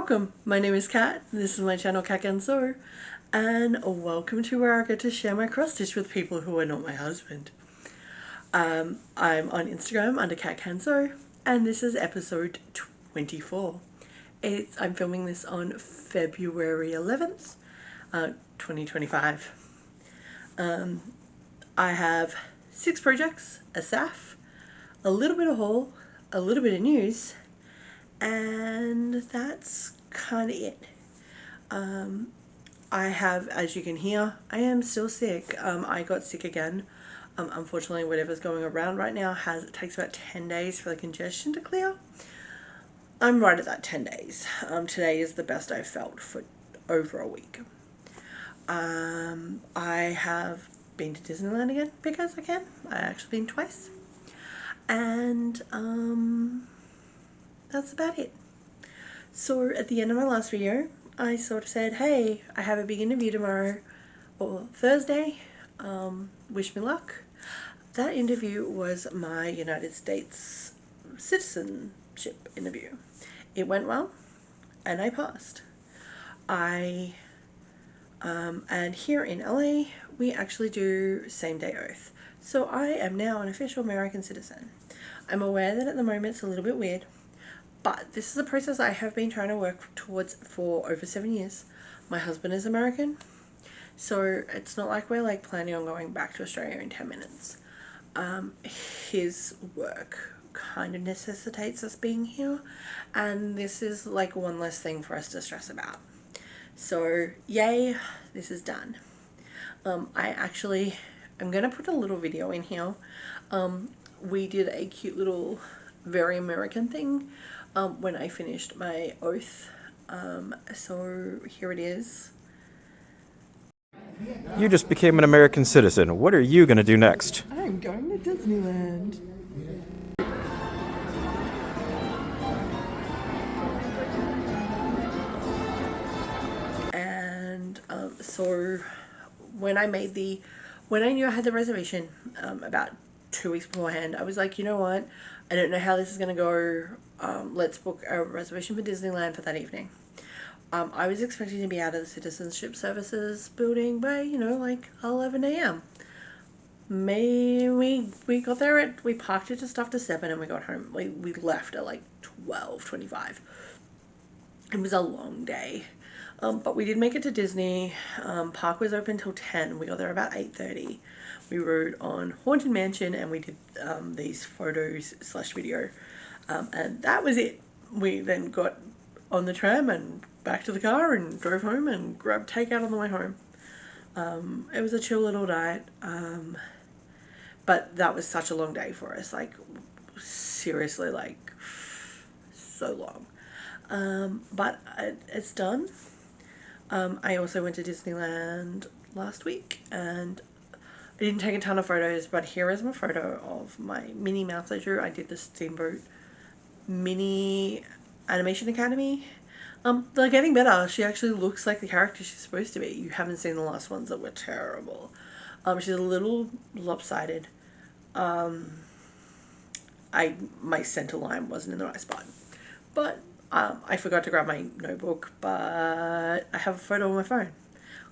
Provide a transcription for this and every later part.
Welcome, my name is Kat, this is my channel Kat and Sew, and welcome to where I get to share my cross stitch with people who are not my husband. I'm on Instagram under Kat Can Sew, and this is episode 24. I'm filming this on February 11th, 2025. I have 6 projects, a SAF, a little bit of haul, a little bit of news, and that's kind of it. I have, as you can hear, I am still sick. I got sick again. Unfortunately, whatever's going around right now it takes about 10 days for the congestion to clear. I'm right at that 10 days. Today is the best I've felt for over a week. I have been to Disneyland again because I can. I actually been twice. And that's about it. So at the end of my last video, I sort of said, hey, I have a big interview tomorrow or Thursday. Wish me luck. That interview was my United States citizenship interview. It went well and I passed. And here in LA, we actually do same-day oath. So I am now an official American citizen. I'm aware that at the moment it's a little bit weird, but this is a process I have been trying to work towards for over 7 years. My husband is American, so it's not like we're like planning on going back to Australia in 10 minutes. His work kind of necessitates us being here, and this is like one less thing for us to stress about. So yay, this is done. I'm gonna put a little video in here. We did a cute little very American thing when I finished my oath. So here it is. You just became an American citizen. What are you going to do next? I'm going to Disneyland. And so when I knew I had the reservation about 2 weeks beforehand, I was like, you know what? I don't know how this is going to go. Let's book a reservation for Disneyland for that evening. I was expecting to be out of the Citizenship Services building by, like 11 a.m. We got there we parked it just after 7 and we got home. We left at like 12:25. It was a long day. But we did make it to Disney. Park was open till 10. We got there about 8:30. We rode on Haunted Mansion and we did these photos / video. And that was it. We then got on the tram and back to the car and drove home and grabbed takeout on the way home. It was a chill little night. But that was such a long day for us. Like, seriously, like, so long. But it's done. I also went to Disneyland last week and I didn't take a ton of photos, but here is my photo of my Minnie Mouse I drew. I did the Steamboat Mini Animation Academy. They're getting better. She actually looks like the character she's supposed to be. You haven't seen the last ones that were terrible. She's a little lopsided. My center line wasn't in the right spot. But I forgot to grab my notebook, but I have a photo on my phone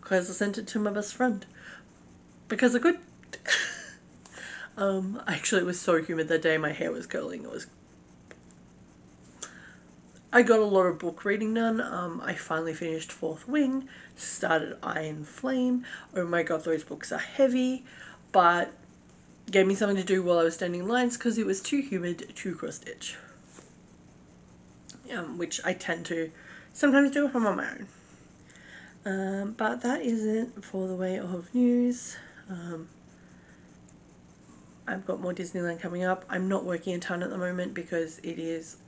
because I sent it to my best friend because I could. Actually, it was so humid that day. My hair was curling. I got a lot of book reading done. I finally finished Fourth Wing, started Iron Flame. Oh my god, those books are heavy, but gave me something to do while I was standing in lines because it was too humid to cross stitch. Which I tend to sometimes do if I'm on my own. But that is it for the way of news. I've got more Disneyland coming up. I'm not working a ton at the moment because it is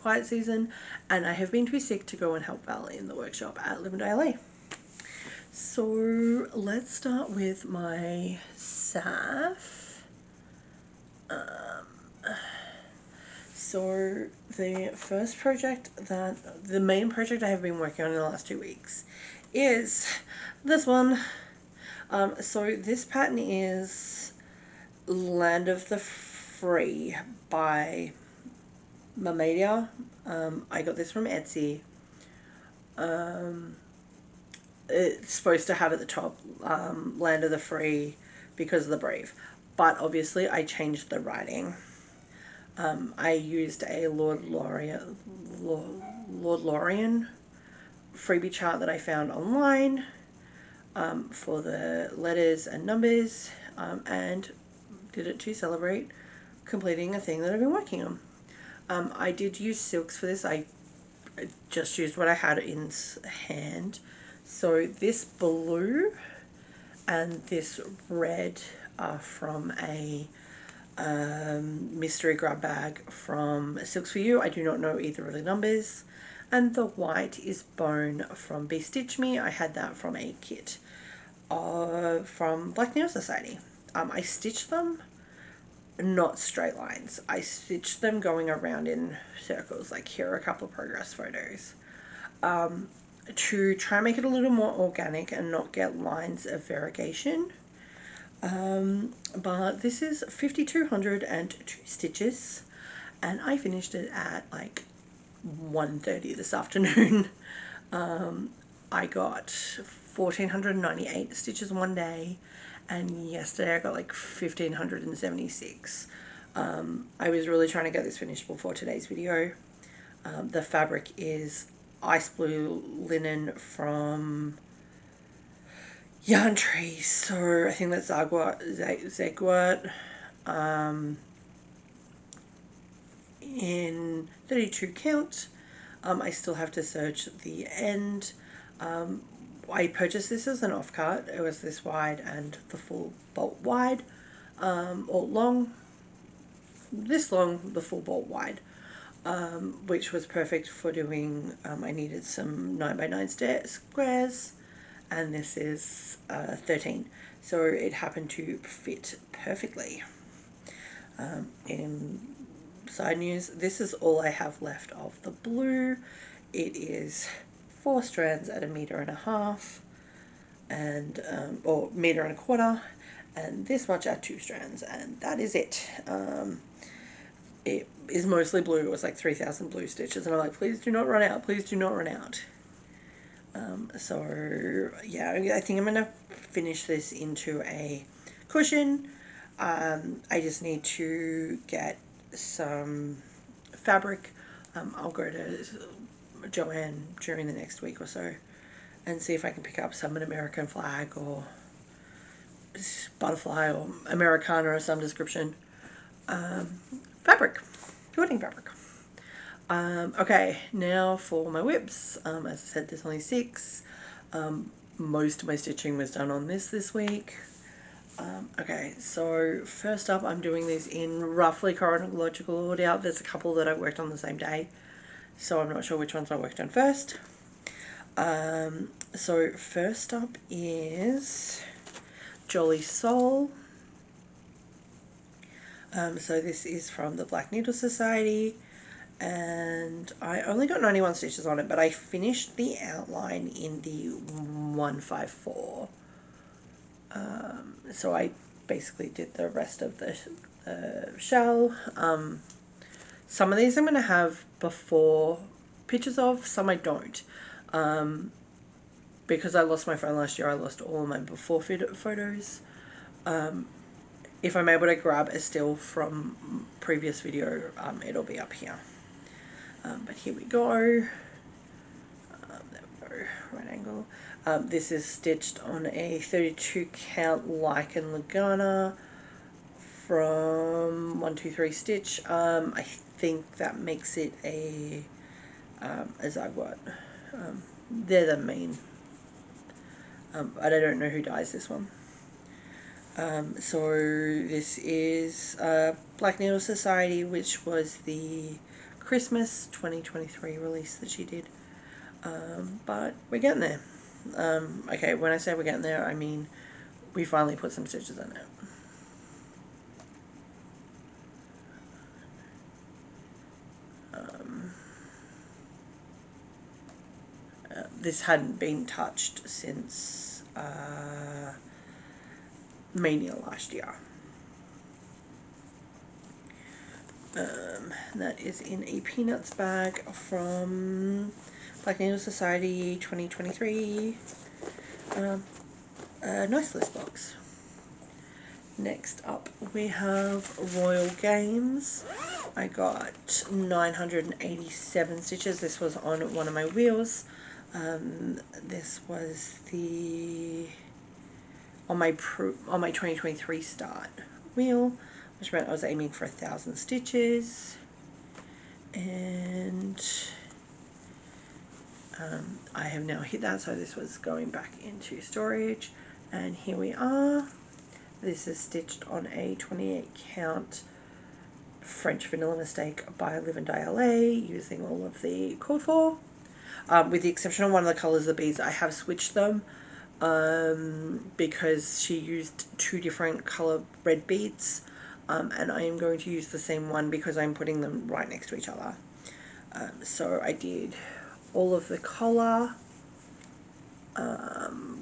quiet season and I have been too sick to go and help Val in the workshop at Live and Die LA. So let's start with my SAF. So the first project the main project I have been working on in the last 2 weeks is this one. So this pattern is Land of the Free by Mamaida. I got this from Etsy. It's supposed to have at the top Land of the Free because of the Brave, but obviously I changed the writing. I used a Lord Lorien freebie chart that I found online for the letters and numbers, and did it to celebrate completing a thing that I've been working on. I did use silks for this. I just used what I had in hand. So this blue and this red are from a mystery grab bag from Silks For You. I do not know either of the numbers. And the white is Bone from Be Stitch Me. I had that from a kit from Black Needle Society. I stitched them not straight lines. I stitched them going around in circles. Like, here are a couple of progress photos. To try and make it a little more organic and not get lines of variegation. But this is 5,202 stitches, and I finished it at like 1:30 this afternoon. I got 1,498 stitches one day, and yesterday I got like 1,576. I was really trying to get this finished before today's video. The fabric is ice blue linen from Yarntree, so I think that's Zegwart, in 32 count. I still have to search the end. I purchased this as an off-cut. It was this wide and the full bolt wide, or long, this long, the full bolt wide, which was perfect for doing, I needed some 9x9 squares, and this is 13, so it happened to fit perfectly. In side news, this is all I have left of the blue. It is 4 strands at 1.5 meters, and or 1.25 meters, and this much at 2 strands, and that is it. It is mostly blue. It was like 3,000 blue stitches, and I'm like, please do not run out, please do not run out. So yeah, I think I'm gonna finish this into a cushion. I just need to get some fabric. I'll go to Joanne during the next week or so and see if I can pick up some American flag or butterfly or Americana of some description. Fabric, quilting fabric. Okay, now for my whips. As I said, there's only 6. Most of my stitching was done on this week. Okay, so first up, I'm doing these in roughly chronological order. There's a couple that I worked on the same day, so I'm not sure which ones I worked on first. So first up is Jolly Soul. So this is from the Black Needle Society, and I only got 91 stitches on it, but I finished the outline in the 154. So I basically did the rest of the shell. Some of these I'm going to have before pictures of, some I don't. Because I lost my phone last year, I lost all of my before photos. If I'm able to grab a still from previous video, it'll be up here. But here we go. There we go, right angle. This is stitched on a 32 count Lichen Lugana from 123 Stitch. I think that makes it a Zagwat. They're the main, but I don't know who dyes this one. So this is Black Needle Society, which was the Christmas 2023 release that she did. But we're getting there. Okay, when I say we're getting there, I mean we finally put some stitches in it. This hadn't been touched since Mania last year. That is in a Peanuts bag from Black Needle Society 2023. A nice list box. Next up we have Royal Games. I got 987 stitches. This was on one of my wheels. This was on my 2023 start wheel, which meant I was aiming for 1,000 stitches, and I have now hit that, so this was going back into storage, and here we are. This is stitched on a 28 count French Vanilla Mistake by Live and Die LA, using all of the called for. With the exception of one of the colours of the beads, I have switched them because she used 2 different colour red beads, and I am going to use the same one because I'm putting them right next to each other. So I did all of the collar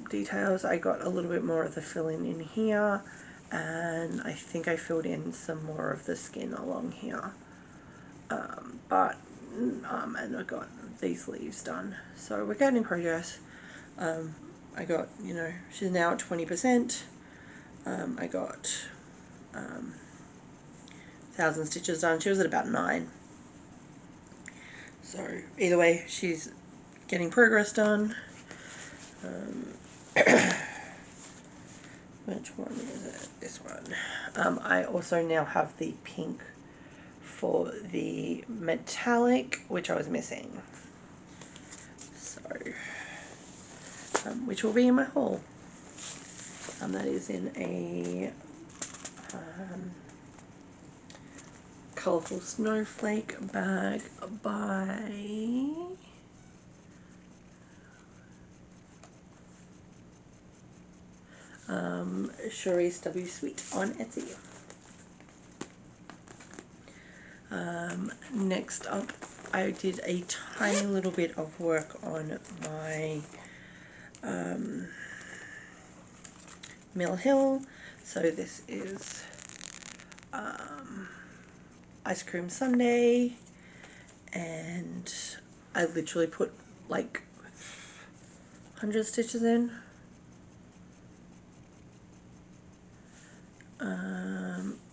details. I got a little bit more of the filling in here, and I think I filled in some more of the skin along here, and I got these leaves done, so we're getting progress. I got, you know, she's now at 20%. I got 1,000 stitches done. She was at about 9. So either way, she's getting progress done. Which one is it? This one. I also now have the pink for the metallic, which I was missing. So, which will be in my haul. That is in a colourful snowflake bag by Charisse W. Sweet on Etsy. Next up, I did a tiny little bit of work on my Mill Hill. So this is Ice Cream Sundae, and I literally put like 100 stitches in.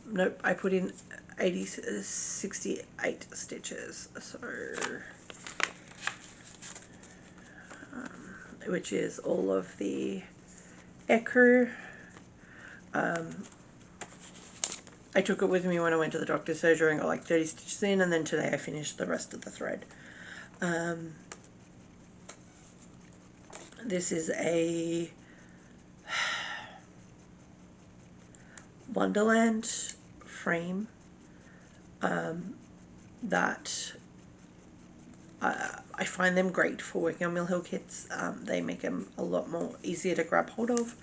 Nope, I put in 68 stitches, so which is all of the ecru. I took it with me when I went to the doctor's surgery and got like 30 stitches in, and then today I finished the rest of the thread. This is a Wonderland frame that I find them great for working on Mill Hill kits. They make them a lot more easier to grab hold of.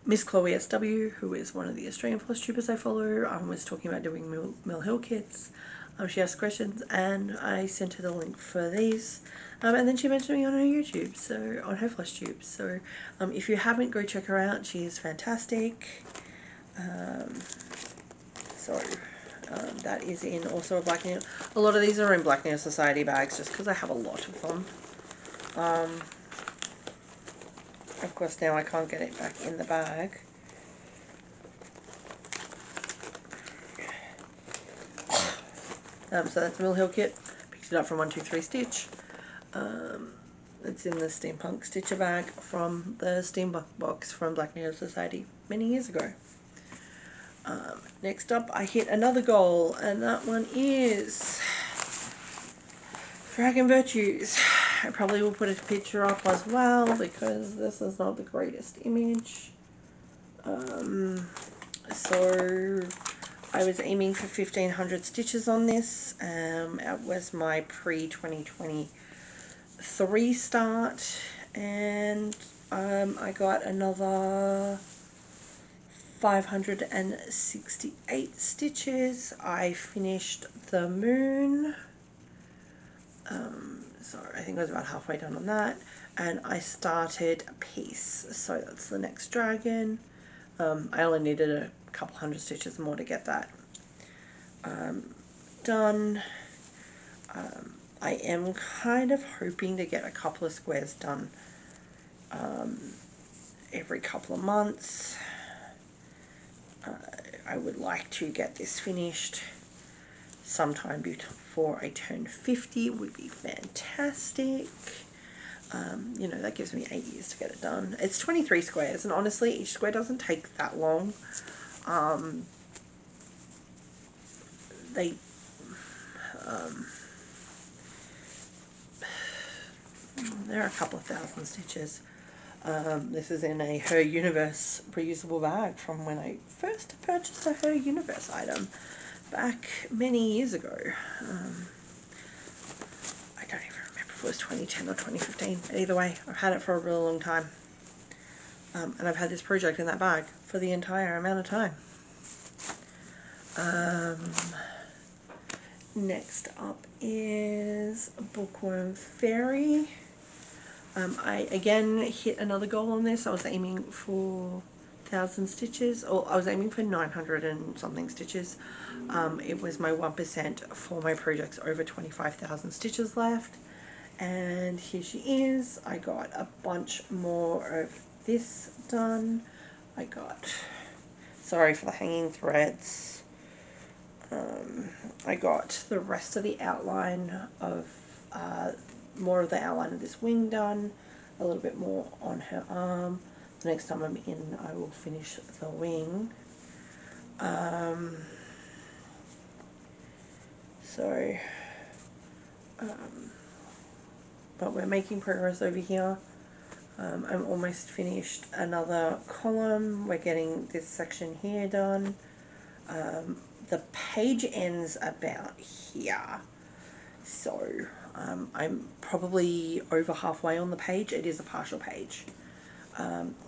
Miss Chloe SW, who is one of the Australian Flosstubers I follow, was talking about doing Mill Hill kits. She asked questions, and I sent her the link for these. And then she mentioned me on her YouTube, so on her Flosstube. So if you haven't, go check her out. She is fantastic. That is in also a Black Needle. A lot of these are in Black Needle Society bags, just because I have a lot of them. Of course, now I can't get it back in the bag. So that's a Mill Hill kit. Picked it up from 123 Stitch. It's in the Steampunk Stitcher bag from the Steampunk box from Black Needle Society many years ago. Next up, I hit another goal, and that one is Dragon Virtues. I probably will put a picture up as well, because this is not the greatest image. So I was aiming for 1,500 stitches on this. It was my pre-2023 start, and I got another 568 stitches. I finished the moon. So I think I was about halfway done on that, and I started Peace. So that's the next dragon. I only needed a couple hundred stitches more to get that done. I am kind of hoping to get a couple of squares done every couple of months. I would like to get this finished sometime before I turn 50. Would be fantastic. You know, that gives me 8 years to get it done. It's 23 squares, and honestly, each square doesn't take that long. There are a couple of thousand stitches. This is in a Her Universe reusable bag from when I first purchased a Her Universe item back many years ago. I don't even remember if it was 2010 or 2015, but either way, I've had it for a really long time. And I've had this project in that bag for the entire amount of time. Next up is Bookworm Fairy. I again hit another goal on this. I was aiming for 1,000 stitches, or I was aiming for 900 and something stitches. It was my 1% for my projects over 25,000 stitches left, and here she is. I got a bunch more of this done. I got, sorry for the hanging threads. I got the rest of the outline of more of the outline of this wing done, a little bit more on her arm. The next time I'm in, I will finish the wing. But we're making progress over here. I'm almost finished another column. We're getting this section here done. The page ends about here. So I'm probably over halfway on the page. It is a partial page.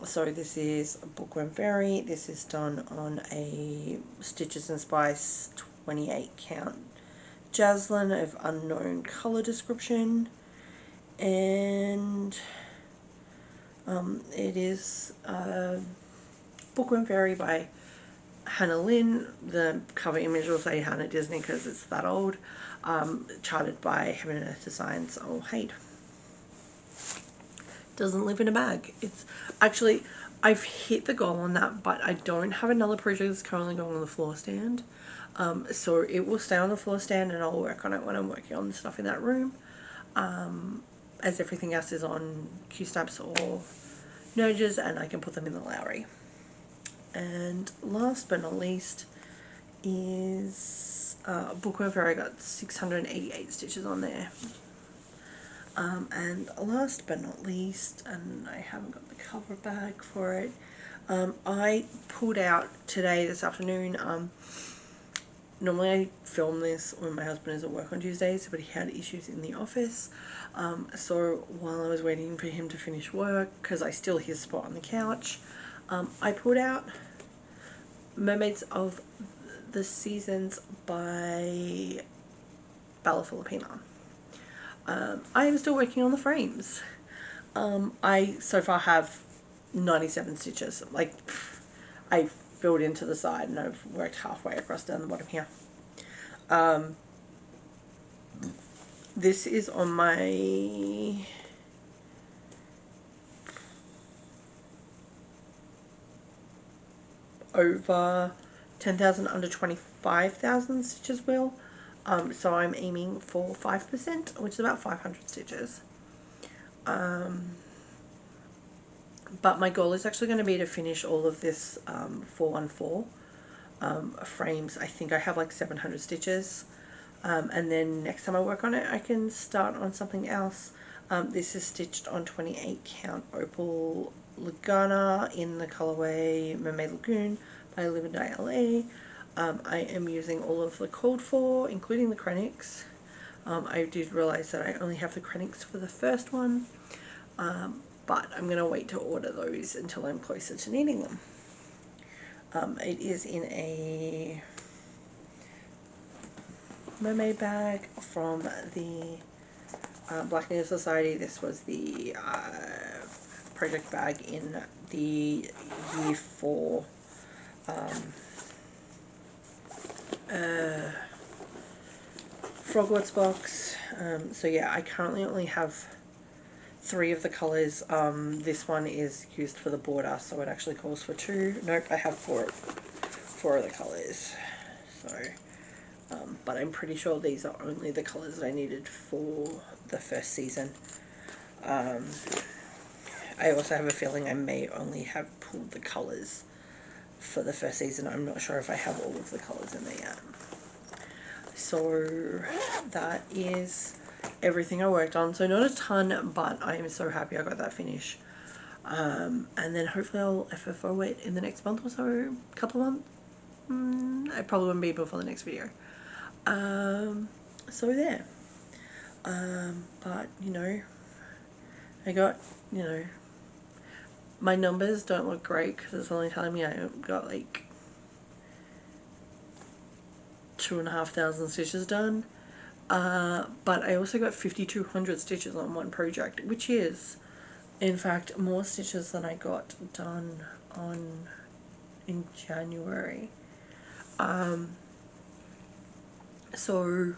So this is Bookworm Fairy. This is done on a Stitches and Spice 28 count Jaslyn of unknown colour description. And it is Bookworm Fairy by Lynn. The cover image will say Hannah Disney because it's that old. Charted by Heaven and Earth Designs. Oh, hate. Doesn't live in a bag. It's actually, I've hit the goal on that, but I don't have another project that's currently going on the floor stand. So it will stay on the floor stand, and I'll work on it when I'm working on the stuff in that room. As everything else is on Q-snaps or Nurges, and I can put them in the Lowry. And last but not least is Bookworm Fairy. I got 688 stitches on there. And last but not least, and I haven't got the cover bag for it, I pulled out today, this afternoon. Normally I film this when my husband is at work on Tuesdays, but he had issues in the office. So while I was waiting for him to finish work, because I steal his spot on the couch, I pulled out Mermaids of the Seasons by Filipina. I am still working on the frames. I so far have 97 stitches. Like, I filled into the side and I've worked halfway across down the bottom here. This is on my over 10,000 under 25,000 stitches wheel. So I'm aiming for 5%, which is about 500 stitches. But my goal is actually going to be to finish all of this 414 frames. I think I have like 700 stitches. And then next time I work on it, I can start on something else. This is stitched on 28 count Opal Lugana in the colorway Mermaid Lagoon by Live and Die LA. I am using all of the called for, including the Krennics. I did realize that I only have the Krennics for the first one, but I'm going to wait to order those until I'm closer to needing them. It is in a mermaid bag from the Black Native Society. This was the project bag in the year 4 Frogwarts box. So yeah, I currently only have 3 of the colours. This one is used for the border, so it actually calls for 2. Nope, I have 4 of the colours. So, but I'm pretty sure these are only the colours that I needed for the first season. I also have a feeling I may only have pulled the colours for the first season. I'm not sure if I have all of the colours in there yet. So that is everything I worked on. So not a ton, but I am so happy I got that finish. And then hopefully I'll FFO it in the next month or so, couple of months. It probably won't be before the next video. So there. But you know, I got, you know, my numbers don't look great because it's only telling me I got like 2,500 stitches done. But I also got 5,200 stitches on one project, which is in fact more stitches than I got done in January. So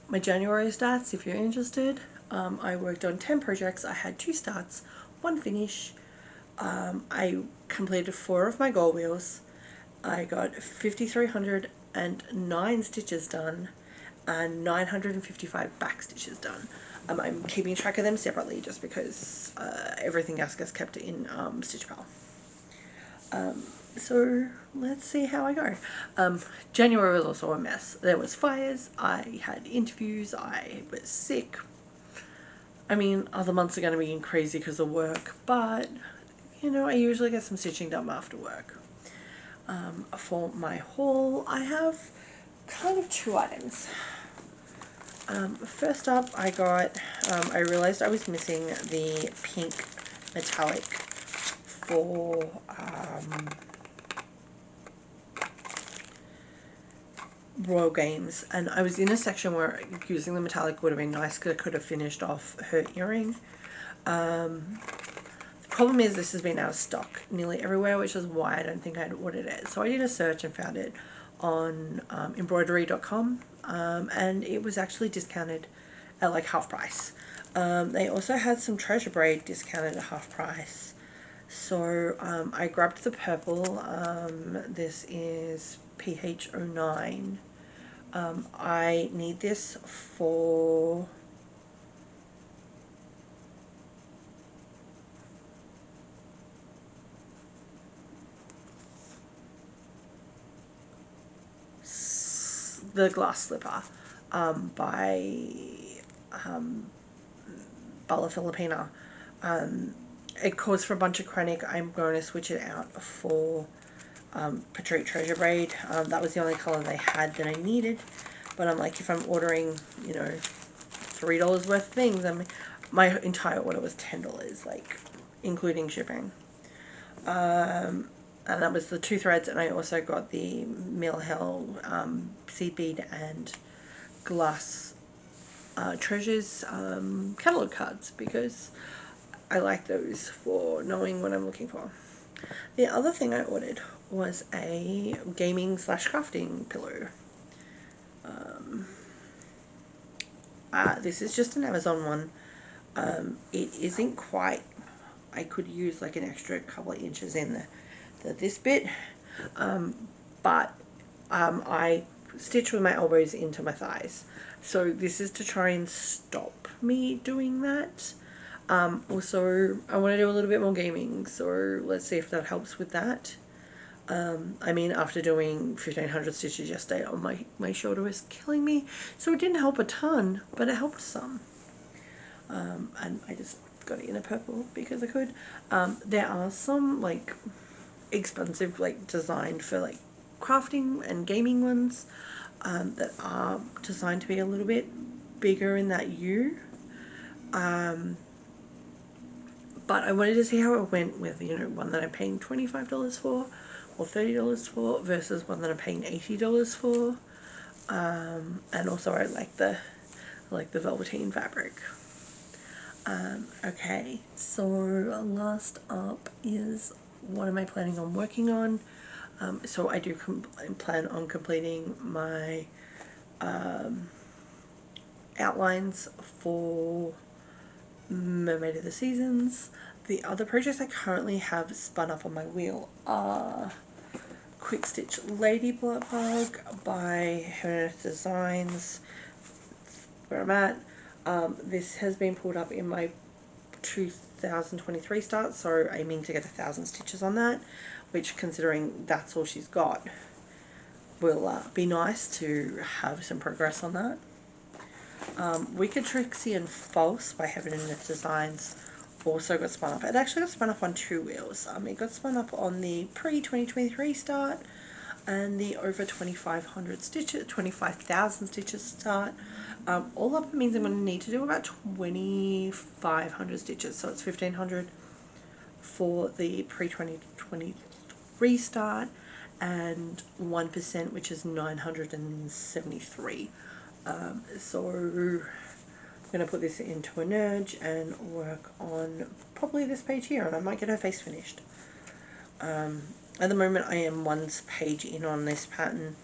my January stats, if you're interested, I worked on 10 projects. I had 2 starts, 1 finish. I completed 4 of my goal wheels. I got 5,309 stitches done and 955 back stitches done. I'm keeping track of them separately just because everything else gets kept in Stitch Pal. So let's see how I go. January was also a mess. There was fires, I had interviews, I was sick. I mean, other months are going to be crazy because of work, but you know, I usually get some stitching done after work. For my haul, I have kind of 2 items. First up, I got, I realized I was missing the pink metallic for Royal Games, and I was in a section where using the metallic would have been nice because I could have finished off her earring. The problem is this has been out of stock nearly everywhere, which is why I don't think I'd ordered it. So I did a search and found it on embroidery.com, and it was actually discounted at like half price. They also had some treasure braid discounted at half price. So I grabbed the purple. This is PH09. I need this for the glass slipper by Filipina. It calls for a bunch of chronic. I'm going to switch it out for Patriot Treasure Braid. That was the only color they had that I needed, but I'm like, if I'm ordering, you know, $3 worth of things, I mean, my entire order was $10, like including shipping. And that was the 2 threads, and I also got the Mill Hill seed bead and glass treasures catalog cards because I like those for knowing what I'm looking for. The other thing I ordered was a gaming / crafting pillow. This is just an Amazon one. It isn't quite, I could use like an extra couple of inches in this bit, but I stitch with my elbows into my thighs, so this is to try and stop me doing that. Also, I want to do a little bit more gaming, so let's see if that helps with that. I mean, after doing 1,500 stitches yesterday, my shoulder was killing me, so it didn't help a ton, but it helped some. And I just got it in a purple because I could. There are some like expensive, like designed for like crafting and gaming ones that are designed to be a little bit bigger in that U. But I wanted to see how it went with, you know, one that I'm paying $25 for or $30 for versus one that I'm paying $80 for. And also I like the velveteen fabric. Okay, so last up is what am I planning on working on? So I do plan on completing my outlines for Mermaid of the Seasons. The other projects I currently have spun up on my wheel are Quick Stitch Ladybug by Heaven Earth Designs, where I'm at. This has been pulled up in my 2023 start, so aiming to get 1,000 stitches on that, which, considering that's all she's got, will be nice to have some progress on that. Wicked Trixie and False by Heaven and Earth Designs also got spun up. It actually got spun up on 2 wheels. It got spun up on the pre-2023 start and the over 2,500 stitches, 25,000 stitches start. All up means I'm going to need to do about 2,500 stitches, so it's 1,500 for the pre-2023 start and 1%, which is 973. So I'm going to put this into a nudge and work on probably this page here, and I might get her face finished. At the moment I am 1 page in on this pattern.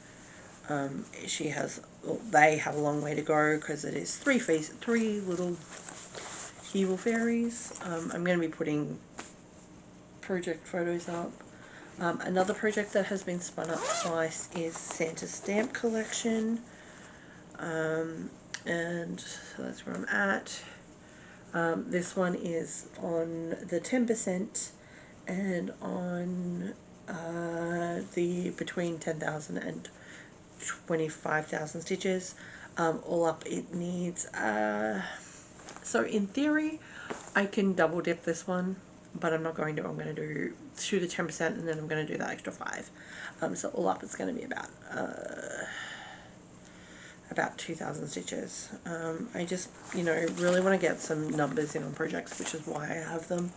She has, well, they have a long way to go because it is 3 little evil fairies. I'm going to be putting project photos up. Another project that has been spun up twice is Santa's Stamp Collection. And so that's where I'm at. This one is on the 10% and on the between 10,000 and 25,000 stitches. All up it needs, so in theory I can double dip this one, but I'm not going to. I'm going to do the 10% and then I'm going to do that extra 5. So all up it's going to be about 2,000 stitches. I just, really want to get some numbers in on projects, which is why I have them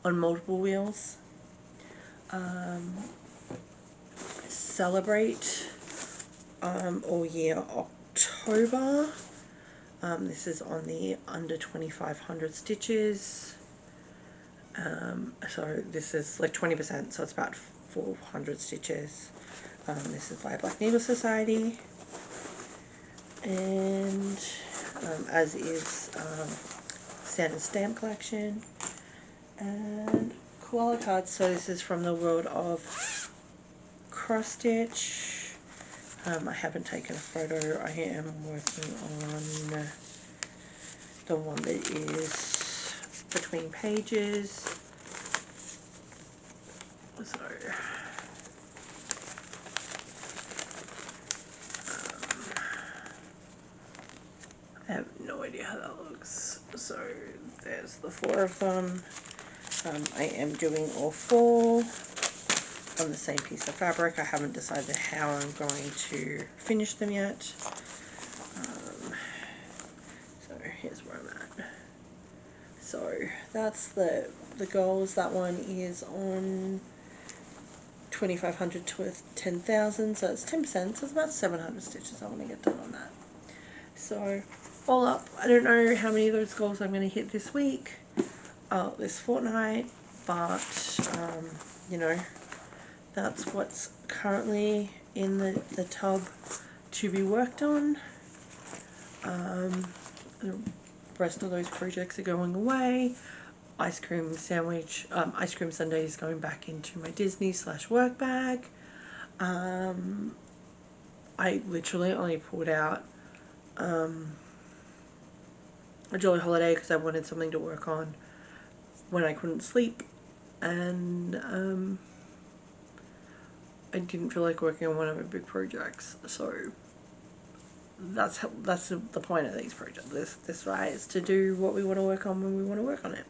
on multiple wheels. Celebrate all year October. This is on the under 2,500 stitches. So this is like 20%, so it's about 400 stitches. This is by Black Needle Society. And as is Santa's Stamp Collection and Koala Cards. So this is from the world of cross stitch. I haven't taken a photo. I am working on the one that is between pages. So I have no idea how that looks. So there's the 4 of them. I am doing all 4 on the same piece of fabric. I haven't decided how I'm going to finish them yet. So here's where I'm at. So that's the goals. That one is on 2,500 to 10,000, so it's 10%, so it's about 700 stitches I want to get done on that. So all up, I don't know how many of those goals I'm going to hit this week, this fortnight, but that's what's currently in the tub to be worked on. The rest of those projects are going away. Ice Cream Sundae is going back into my Disney/work bag. I literally only pulled out a Jolly Holiday because I wanted something to work on when I couldn't sleep, and I didn't feel like working on one of my big projects. So that's the point of these projects. This right is to do what we want to work on when we want to work on it.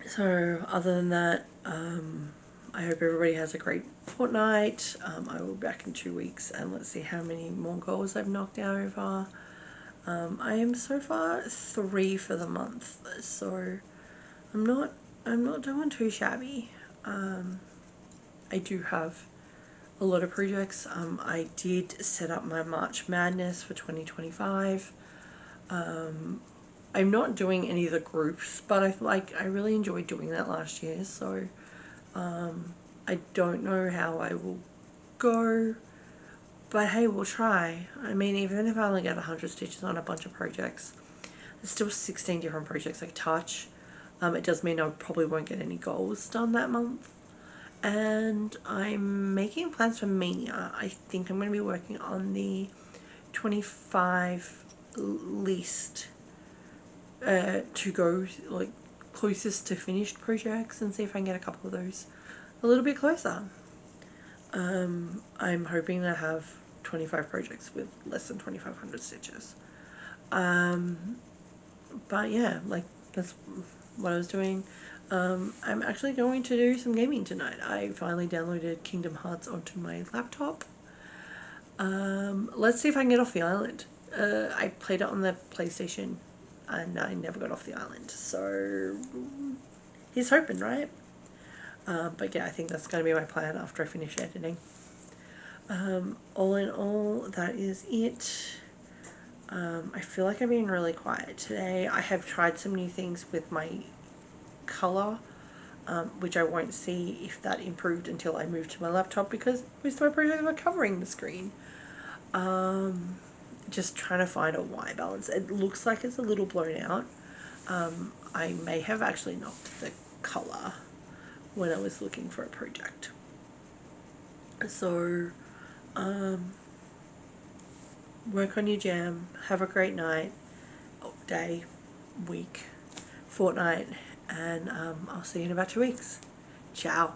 So other than that, I hope everybody has a great fortnight. I will be back in 2 weeks, and let's see how many more goals I've knocked out over. I am so far 3 for the month, so I'm not doing too shabby. I do have a lot of projects. I did set up my March Madness for 2025. I'm not doing any of the groups, but I really enjoyed doing that last year, so I don't know how I will go, But hey, we'll try. I mean, even if I only get 100 stitches on a bunch of projects, there's still 16 different projects I could touch. It does mean I probably won't get any goals done that month. And I'm making plans for Mania. I think I'm going to be working on the 25 least to go, like, closest to finished projects, and see if I can get a couple of those a little bit closer. I'm hoping to have 25 projects with less than 2,500 stitches. But yeah, like, that's what I was doing. I'm actually going to do some gaming tonight. I finally downloaded Kingdom Hearts onto my laptop. Let's see if I can get off the island. I played it on the PlayStation and I never got off the island, so he's hoping, right? But yeah, I think that's going to be my plan after I finish editing. All in all, that is it. I feel like I've been really quiet today. I have tried some new things with my colour, which I won't see if that improved until I move to my laptop, because most of my projects were covering the screen. Just trying to find a white balance. It looks like it's a little blown out. I may have actually knocked the colour when I was looking for a project. So, work on your jam, have a great night, day, week, fortnight, and I'll see you in about 2 weeks. Ciao.